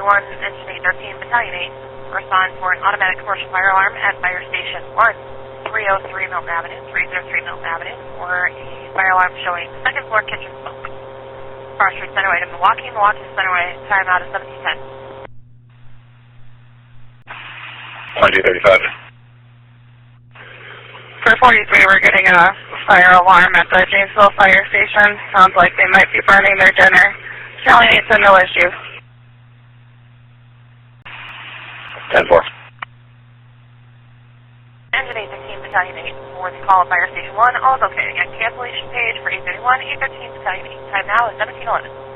1, Engine 813, Battalion 8, respond for an automatic commercial fire alarm at Fire Station 1, 303 Milton Avenue, 303 Milton Avenue, for a fire alarm showing second floor kitchen smoke. Cross Street Centerway to Milwaukee, Milwaukee to Centerway, timeout is 1710. 2035. For 43, we're getting a fire alarm at the Janesville Fire Station. Sounds like they might be burning their dinner. Kelly needs a no issue. 10-4. Engine 813, Battalion 8, for the call at Fire Station 1, all is okay. Again, cancellation page for 831, 813, Battalion 8. Time now is 1711.